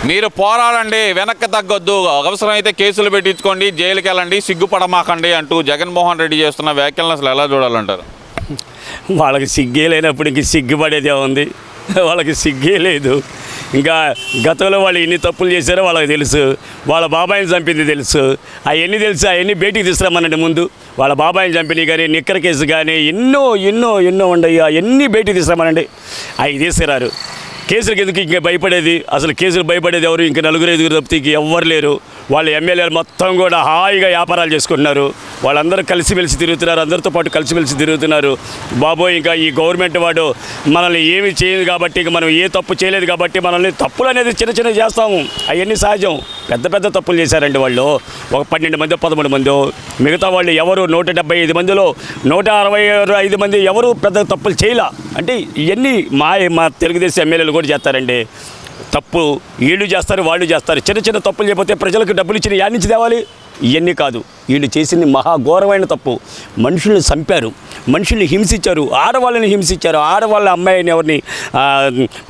మీరు పోరాడండి, వెనక్కి తగ్గొద్దు, అవసరమైతే కేసులు పెట్టించుకోండి, జైలుకి వెళ్ళండి, సిగ్గుపడమాకండి అంటూ జగన్మోహన్ రెడ్డి చేస్తున్న వ్యాఖ్యలను అసలు ఎలా చూడాలంటారు? వాళ్ళకి సిగ్గే లేనప్పుడు ఇంక సిగ్గుపడేదే ఉంది. వాళ్ళకి సిగ్గే లేదు. ఇంకా గతంలో వాళ్ళు ఎన్ని తప్పులు చేశారో వాళ్ళకి తెలుసు. వాళ్ళ బాబాయిని చంపింది తెలుసు. అవన్నీ తెలుసు. అవన్నీ బయటికి తీసుకురామనండి ముందు. వాళ్ళ బాబాయిని చంపినవి కానీ, నిక్కర కేసు కానీ ఎన్నో ఎన్నో ఎన్నో ఉండయి. అవన్నీ బయటికి తీసుకురామనండి. అవి తీసుకురారు. కేసులకు ఎందుకు ఇంకా భయపడేది? అసలు కేసులు భయపడేది ఎవరు? ఇంకా 4-5 తప్పితే ఎవ్వరు లేరు. వాళ్ళ ఎమ్మెల్యేలు మొత్తం కూడా హాయిగా వ్యాపారాలు చేసుకుంటున్నారు. వాళ్ళందరూ కలిసిమెలిసి తిరుగుతున్నారు. అందరితో పాటు కలిసిమెలిసి తిరుగుతున్నారు. బాబోయ్, ఇంకా ఈ గవర్నమెంట్ వాడు మనల్ని ఏమి చేయదు కాబట్టి, ఇక మనం ఏ తప్పు చేయలేదు కాబట్టి మనల్ని తప్పులు అనేది చిన్న చిన్న చేస్తాము. అవన్నీ సహజం. పెద్ద పెద్ద తప్పులు చేశారండి వాళ్ళు. ఒక 12 మంది 13 మంది. మిగతా వాళ్ళు ఎవరు 175 మందిలో 165 మంది ఎవరు పెద్ద తప్పులు చేయలే. అంటే ఇవన్నీ మా తెలుగుదేశం ఎమ్మెల్యేలు కూడా చేస్తారండి తప్పు. వీళ్ళు చేస్తారు, వాళ్ళు చేస్తారు. చిన్న చిన్న తప్పులు చేయకపోతే ప్రజలకు డబ్బులు ఇచ్చిన యాడ్ నుంచి తేవాలి. ఇవన్నీ కాదు. వీళ్ళు చేసింది మహాఘోరమైన తప్పు. మనుషుల్ని చంపారు, మనుషుల్ని హింసించారు, ఆడవాళ్ళని హింసించారు. ఆడవాళ్ళ అమ్మాయిని ఎవరిని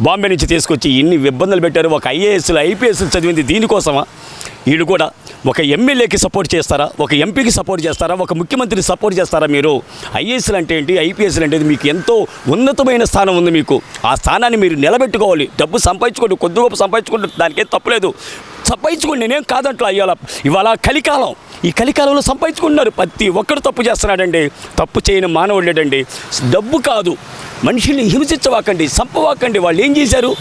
బాంబే నుంచి తీసుకొచ్చి ఇన్ని ఇబ్బందులు పెట్టారు. ఒక ఐఏఎస్లు ఐపీఎస్లు చదివింది దీనికోసమా? వీళ్ళు కూడా ఒక ఎమ్మెల్యేకి సపోర్ట్ చేస్తారా? ఒక ఎంపీకి సపోర్ట్ చేస్తారా? ఒక ముఖ్యమంత్రిని సపోర్ట్ చేస్తారా? మీరు ఐఏఎస్లు అంటే ఏంటి, ఐపీఎస్లు అంటే మీకు ఎంతో ఉన్నతమైన స్థానం ఉంది. మీకు ఆ స్థానాన్ని మీరు నిలబెట్టుకోవాలి. డబ్బు సంపాదించుకోండి, కొద్ది గొప్ప సంపాదించుకోండి, దానికేం తప్పులేదు. సంపాదించుకోండి, నేనేం కాదంట్లా. ఇవాళ కలికాలం. ఈ కలికాలంలో సంపాదించుకుంటున్నారు. ప్రతి ఒక్కడు తప్పు చేస్తున్నాడండి. తప్పు చేయని మానవుడేడండి. డబ్బు కాదు, మనుషుల్ని హింసించవాకండి, చంపవాకండి. వాళ్ళు ఏం చేశారు?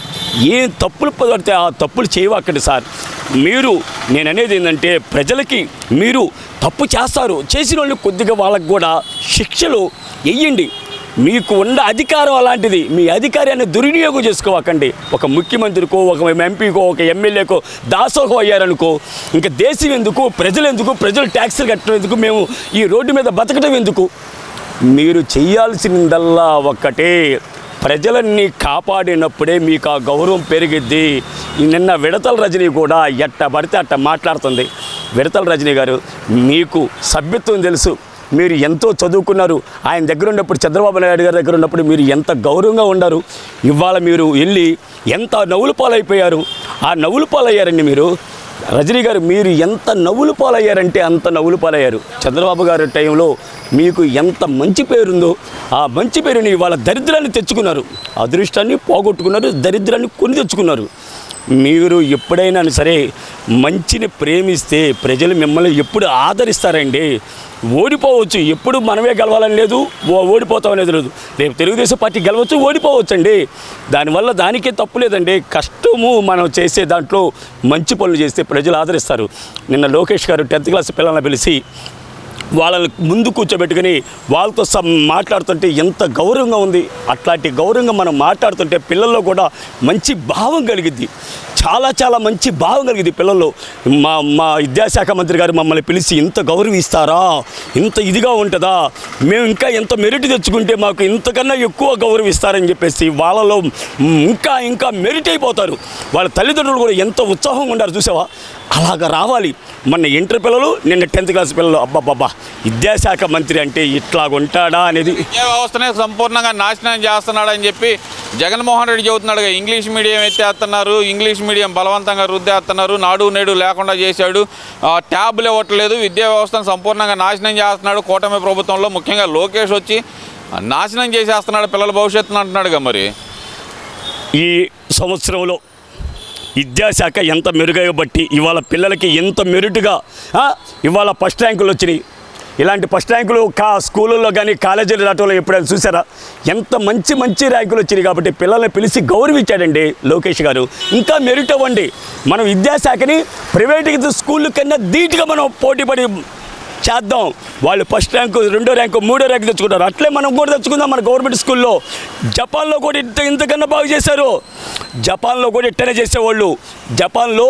ఏం తప్పులు పడితే ఆ తప్పులు చేయవాకండి సార్. నేను అనేది ఏంటంటే, ప్రజలకి మీరు తప్పు చేస్తారు, చేసిన వాళ్ళు కొద్దిగా వాళ్ళకు కూడా శిక్షలు వెయ్యండి. మీకు ఉన్న అధికారం అలాంటిది. మీ అధికారాన్ని దుర్వినియోగం చేసుకోవాకండి. ఒక ముఖ్యమంత్రికో, ఒక ఎంపీకో, ఒక ఎమ్మెల్యేకో దాసోహం అయ్యారనుకో, ఇంకా దేశం ఎందుకు, ప్రజలు ఎందుకు, ప్రజలు ట్యాక్సులు కట్టడం ఎందుకు, మేము ఈ రోడ్డు మీద బతకడం ఎందుకు? మీరు చేయాల్సిందల్లా ఒక్కటే, ప్రజలన్నీ కాపాడినప్పుడే మీకు ఆ గౌరవం పెరిగిద్ది. నిన్న విడతల రజనీ కూడా ఎట్ట పడితే అట్ట మాట్లాడుతుంది. విడతల రజనీ గారు, మీకు సభ్యత్వం తెలుసు, మీరు ఎంతో చదువుకున్నారు. ఆయన దగ్గర ఉన్నప్పుడు, చంద్రబాబు నాయుడు గారి దగ్గర ఉన్నప్పుడు మీరు ఎంత గౌరవంగా ఉన్నారు. ఇవాళ మీరు వెళ్ళి ఎంత నవ్వుల పాలైపోయారు. ఆ నవ్వుల పాలయ్యారండి మీరు. రజనీ గారు, మీరు ఎంత నవ్వుల పాలయ్యారంటే అంత నవ్వుల పాలయ్యారు. చంద్రబాబు గారి టైంలో మీకు ఎంత మంచి పేరుందో ఆ మంచి పేరుని వాళ్ళ దరిద్రాన్ని తెచ్చుకున్నారు. అదృష్టాన్ని పోగొట్టుకున్నారు, దరిద్రాన్ని కొని తెచ్చుకున్నారు. మీరు ఎప్పుడైనా సరే మంచిని ప్రేమిస్తే ప్రజలు మిమ్మల్ని ఎప్పుడు ఆదరిస్తారండి. ఓడిపోవచ్చు, ఎప్పుడు మనమే గెలవాలని లేదు, ఓడిపోతామనేది లేదు. రేపు తెలుగుదేశం పార్టీ గెలవచ్చు, ఓడిపోవచ్చండి. దానివల్ల దానికే తప్పు లేదండి. కష్టము మనం చేసే దాంట్లో మంచి పనులు చేస్తే ప్రజలు ఆదరిస్తారు. నిన్న లోకేష్ గారు 10th క్లాస్ పిల్లల్ని పిలిచి వాళ్ళని ముందు కూర్చోబెట్టుకుని వాళ్ళతో మాట్లాడుతుంటే ఎంత గౌరవంగా ఉంది. అట్లాంటి గౌరవంగా మనం మాట్లాడుతుంటే పిల్లల్లో కూడా మంచి భావం కలిగిద్ది. చాలా చాలా మంచి భావం కలిగింది పిల్లల్లో. మా విద్యాశాఖ మంత్రి గారు మమ్మల్ని పిలిచి ఇంత గౌరవిస్తారా, ఇంత ఇదిగా ఉంటుందా, మేము ఇంకా ఎంత మెరిట్ తెచ్చుకుంటే మాకు ఇంతకన్నా ఎక్కువ గౌరవిస్తారని చెప్పేసి వాళ్ళలో ఇంకా ఇంకా మెరిట్ అయిపోతారు. వాళ్ళ తల్లిదండ్రులు కూడా ఎంత ఉత్సాహంగా ఉండారు చూసావా? అలాగ రావాలి. మన ఇంటర్ పిల్లలు, నిన్న 10th క్లాస్ పిల్లలు, అబ్బాబ్బా విద్యాశాఖ మంత్రి అంటే ఇట్లాగుంటాడా అనేది. విద్యా వ్యవస్థనే సంపూర్ణంగా నాశనం చేస్తున్నాడని చెప్పి జగన్మోహన్ రెడ్డి చెబుతున్నాడు. ఇంగ్లీష్ మీడియం ఎత్తేస్తున్నారు, ఇంగ్లీష్ మీడియం బలవంతంగా రుద్దేస్తున్నారు, నాడు నేడు లేకుండా చేశాడు, ట్యాబ్లు ఇవ్వట్లేదు, విద్యా వ్యవస్థను సంపూర్ణంగా నాశనం చేస్తున్నాడు. కూటమి ప్రభుత్వంలో ముఖ్యంగా లోకేష్ వచ్చి నాశనం చేసేస్తున్నాడు పిల్లల భవిష్యత్తును అంటున్నాడుగా. మరి ఈ సంవత్సరంలో విద్యాశాఖ ఎంత మెరుగై బట్టి ఇవాళ పిల్లలకి ఎంత మెరుటుగా ఇవాళ ఫస్ట్ ర్యాంకులు వచ్చినాయి. ఇలాంటి ఫస్ట్ ర్యాంకులు స్కూళ్ళల్లో కానీ కాలేజీలు రావడంలో ఎప్పుడైనా చూసారా? ఎంత మంచి మంచి ర్యాంకులు వచ్చినాయి కాబట్టి పిల్లల్ని పిలిచి గౌరవించాడండి లోకేష్ గారు. ఇంకా మెరిట్ అవ్వండి. మనం విద్యాశాఖని ప్రైవేట్ స్కూళ్ళ కన్నా ధీటుగా మనం పోటీపడి చేద్దాం. వాళ్ళు ఫస్ట్ ర్యాంకు, 2వ ర్యాంకు, 3వ ర్యాంకు తెచ్చుకుంటారు. అట్లే మనం కూడా తెచ్చుకుందాం మన గవర్నమెంట్ స్కూల్లో. జపాన్లో కూడా ఇంతకన్నా బాగా చేశారు. జపాన్లో కూడా ఇట్టనే చేసేవాళ్ళు. జపాన్లో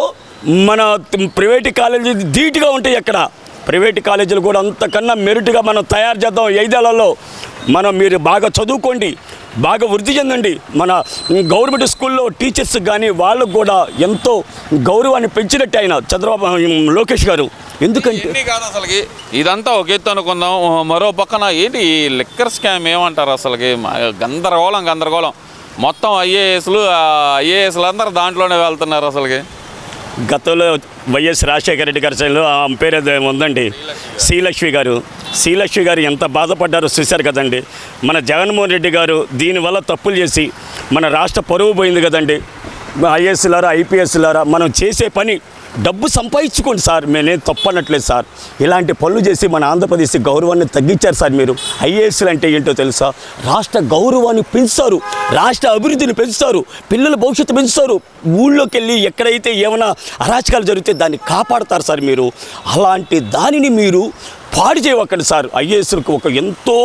మన ప్రైవేట్ కాలేజీ ధీటుగా ఉంటాయి. అక్కడ ప్రైవేట్ కాలేజీలు కూడా అంతకన్నా మెరిట్గా మనం తయారు చేద్దాం. 5 ఏళ్లలో మీరు బాగా చదువుకోండి, బాగా వృద్ధి చెందండి. మన గవర్నమెంట్ స్కూల్లో టీచర్స్ కానీ వాళ్ళకు కూడా ఎంతో గౌరవాన్ని పెంచినట్టు ఆయన లోకేష్ గారు. ఎందుకంటే కాదు అసలుకి ఇదంతా ఒక ఎత్తు అనుకుందాం. మరో పక్కన ఏంటి ఈ లిక్కర్ స్కామ్ ఏమంటారు అసలుకి? గందరగోళం మొత్తం ఐఏఎస్లు అందరూ దాంట్లోనే వెళ్తున్నారు. అసలుకి గతంలో వైఎస్ రాజశేఖర రెడ్డి గారి సైన్లో ఆమె పేరు ఏదో ఉందండి, శ్రీలక్ష్మి గారు ఎంత బాధపడ్డారో చూశారు కదండి. మన జగన్మోహన్ రెడ్డి గారు దీనివల్ల తప్పులు చేసి మన రాష్ట్ర పరువు పోయింది కదండి. ఐఏఎస్లారా ఐపీఎస్లారా మనం చేసే పని డబ్బు సంపాదించుకోండి సార్, మేనేం తప్పు అనట్లేదు సార్. ఇలాంటి పనులు చేసి మన ఆంధ్రప్రదేశ్ గౌరవాన్ని తగ్గించారు సార్ మీరు. ఐఏఎస్లు అంటే ఏంటో తెలుసా? రాష్ట్ర గౌరవాన్ని పెంచుతారు, రాష్ట్ర అభివృద్ధిని పెంచుతారు, పిల్లల భవిష్యత్తు పెంచుతారు. ఊళ్ళోకి వెళ్ళి ఎక్కడైతే ఏమైనా అరాచకాలు జరిగితే దాన్ని కాపాడతారు సార్ మీరు. అలాంటి దానిని మీరు పాడు చేయవకండి సార్. ఐఏఎస్లకు ఒక ఎంతో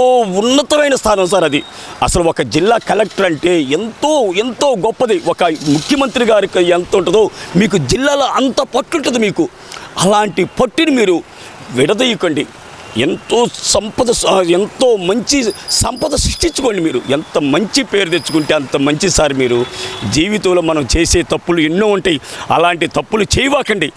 ఉన్నతమైన స్థానం సార్ అది. అసలు ఒక జిల్లా కలెక్టర్ అంటే ఎంతో ఎంతో గొప్పది. ఒక ముఖ్యమంత్రి గారికి ఎంత ఉంటుందో మీకు జిల్లాలో అంత పట్టు ఉంటుంది మీకు. అలాంటి పట్టుని మీరు విడదీయకండి. ఎంతో మంచి సంపద సృష్టించుకోండి మీరు. ఎంత మంచి పేరు తెచ్చుకుంటే అంత మంచి సార్ మీరు. జీవితంలో మనం చేసే తప్పులు ఎన్నో ఉంటాయి, అలాంటి తప్పులు చేయవాకండి.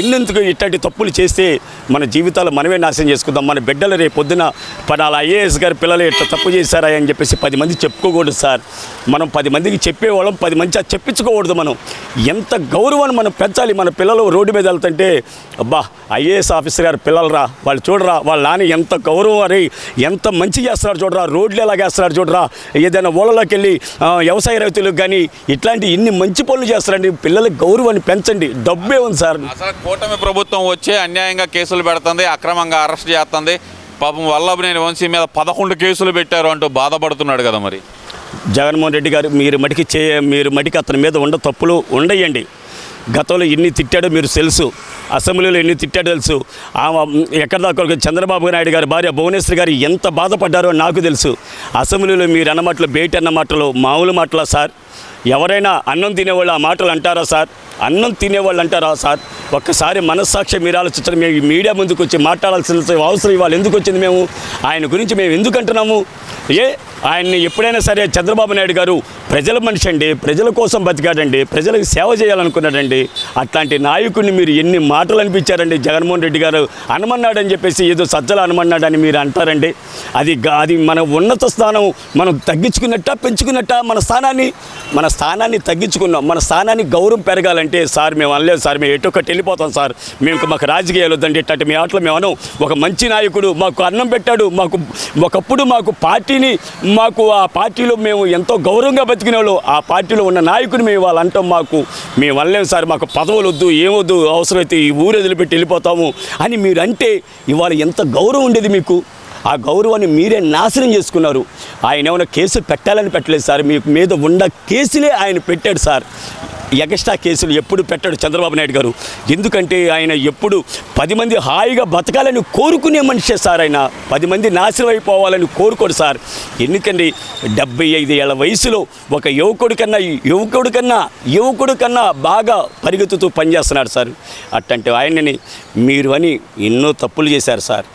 ఎన్నెందుకు ఇట్లాంటి తప్పులు చేస్తే మన జీవితాలు మనమే నాశనం చేసుకుందాం. మన బిడ్డలు రేపు పొద్దున పలానా ఐఏఎస్ గారి పిల్లలు ఇట్లా తప్పు చేశారా అని చెప్పేసి 10 మంది చెప్పుకోకూడదు సార్. మనం 10 మందికి చెప్పేవాళ్ళం, 10 మంది చెప్పించుకోకూడదు. మనం ఎంత గౌరవాన్ని మనం పెంచాలి. మన పిల్లలు రోడ్డు మీద వెళ్తుంటే అబ్బా ఐఏఎస్ ఆఫీసర్ గారు పిల్లలరా, వాళ్ళు చూడరా వాళ్ళ నాన్న ఎంత గౌరవం అని ఎంత మంచి చేస్తున్నారు చూడరా, రోడ్లు ఎలా వేస్తున్నారు చూడరా, ఏదైనా ఊళ్ళలోకి వెళ్ళి వ్యవసాయ రైతులకు కానీ ఇట్లాంటి ఇన్ని మంచి పనులు చేస్తారండి. పిల్లల గౌరవాన్ని పెంచండి. డబ్బే ఉంది సార్. అసలు కూటమి ప్రభుత్వం వచ్చే అన్యాయంగా కేసులు పెడుతుంది, అక్రమంగా అరెస్ట్ చేస్తుంది. పాపం వల్లభనేని వంశీ మీద 11 కేసులు పెట్టారు అంటూ బాధపడుతున్నాడు కదా. మరి జగన్మోహన్ రెడ్డి గారు మీరు మటుకి అతని మీద తప్పులు ఉండయండి. గతంలో ఎన్ని తిట్టాడో మీరు తెలుసు, అసెంబ్లీలో ఎన్ని తిట్టాడో తెలుసు. ఎక్కడ దాకా చంద్రబాబు నాయుడు గారి భార్య భువనేశ్వరి గారు ఎంత బాధపడ్డారో నాకు తెలుసు. అసెంబ్లీలో మీరు అన్న మాటలు, బయట అన్న మాటలు మామూలు మాటలా సార్? ఎవరైనా అన్నం తినేవాళ్ళు ఆ మాటలు అంటారా సార్? అన్నం తినేవాళ్ళు అంటారా సార్? ఒక్కసారి మనస్సాక్షి మీరు ఆలోచించడం. మేము మీడియా ముందుకు వచ్చి మాట్లాడాల్సిన అవసరం ఇవాళ ఎందుకు వచ్చింది? మేము ఆయన గురించి మేము ఎందుకు అంటున్నాము? ఆయన్ని ఎప్పుడైనా సరే చంద్రబాబు నాయుడు గారు ప్రజల మనిషి అండి, ప్రజల కోసం బతికాడండి, ప్రజలకు సేవ చేయాలనుకున్నాడండి. అట్లాంటి నాయకుడిని మీరు ఎన్ని మాటలు అనిపించారండి. జగన్మోహన్ రెడ్డి గారు అనమన్నాడని చెప్పేసి ఏదో సజ్జలు అనమన్నాడని మీరు అంటారండి. అది మన ఉన్నత స్థానం మనం తగ్గించుకున్నట్ట పెంచుకున్నట్ట? మన స్థానాన్ని తగ్గించుకున్నాం. మన స్థానాన్ని గౌరవం పెరగాలంటే సార్ మేము అనలేదు సార్, మేము ఎటొక్కటి వెళ్ళిపోతాం సార్, మాకు రాజకీయాలు వద్దండి. ఇట్లాంటి మీ ఆటలు మేము అనం. ఒక మంచి నాయకుడు మాకు అన్నం పెట్టాడు, ఒకప్పుడు మాకు ఆ పార్టీలో మేము ఎంతో గౌరవంగా బతికిన వాళ్ళు, ఆ పార్టీలో ఉన్న నాయకుడు మేము వాళ్ళు అంటాం. మేము అనలేము సార్, మాకు పదవులు వద్దు, ఏమొద్దు, అవసరమైతే ఈ ఊరు వదిలిపెట్టి వెళ్ళిపోతాము అని మీరు అంటే ఇవాళ ఎంత గౌరవం ఉండేది మీకు. ఆ గౌరవాన్ని మీరే నాశనం చేసుకున్నారు. ఆయన ఏమైనా కేసు పెట్టాలని పెట్టలేదు సార్, మీ మీద ఉన్న కేసులే ఆయన పెట్టాడు సార్. ఎగస్ట్రా కేసులు ఎప్పుడు పెట్టాడు చంద్రబాబు నాయుడు గారు. ఎందుకంటే ఆయన ఎప్పుడు 10 మంది హాయిగా బతకాలని కోరుకునే మనిషే సార్. ఆయన 10 మంది నాశనం అయిపోవాలని కోరుకోడు సార్. ఎందుకండి 75 ఏళ్ల వయసులో ఒక యువకుడు కన్నా బాగా పరిగెత్తుతూ పనిచేస్తున్నాడు సార్. అట్లాంటి ఆయనని మీరు అని ఎన్నో తప్పులు చేశారు సార్.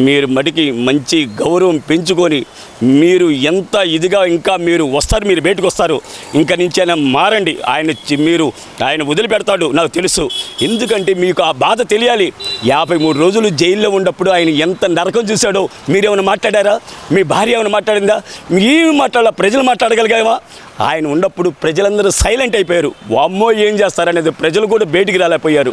మీరు మటుకి మంచి గౌరవం పెంచుకొని మీరు ఎంత ఇదిగా ఇంకా మీరు బయటకు వస్తారు. ఇంకా నుంచి ఆయన మారండి. ఆయన వదిలిపెడతాడు నాకు తెలుసు. ఎందుకంటే మీకు ఆ బాధ తెలియాలి. 53 రోజులు జైల్లో ఉన్నప్పుడు ఆయన ఎంత నరకం చూశాడో మీరేమైనా మాట్లాడారా? మీ భార్య ఏమైనా మాట్లాడిందా? ఏమి మాట్లాడాల? ప్రజలు మాట్లాడగలిగావా? ఆయన ఉన్నప్పుడు ప్రజలందరూ సైలెంట్ అయిపోయారు. వామ్మో ఏం చేస్తారనేది ప్రజలు కూడా బయటికి రాలేకపోయారు.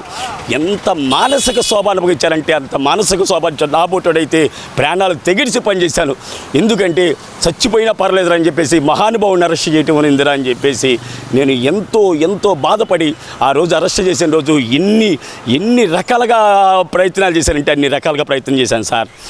ఎంత మానసిక శోభ అనుభవించారంటే అంత మానసిక శోభ. నాబోటోడైతే ప్రాణాలు తెగిడిచి పనిచేశాను. ఎందుకంటే చచ్చిపోయినా పర్లేదురా అని చెప్పేసి మహానుభావుని అరెస్ట్ చేయటం అనిందిరా అని చెప్పేసి నేను ఎంతో బాధపడి ఆ రోజు అరెస్ట్ చేసిన రోజు ఎన్ని రకాలుగా ప్రయత్నాలు చేశానంటే అన్ని రకాలుగా ప్రయత్నం చేశాను సార్.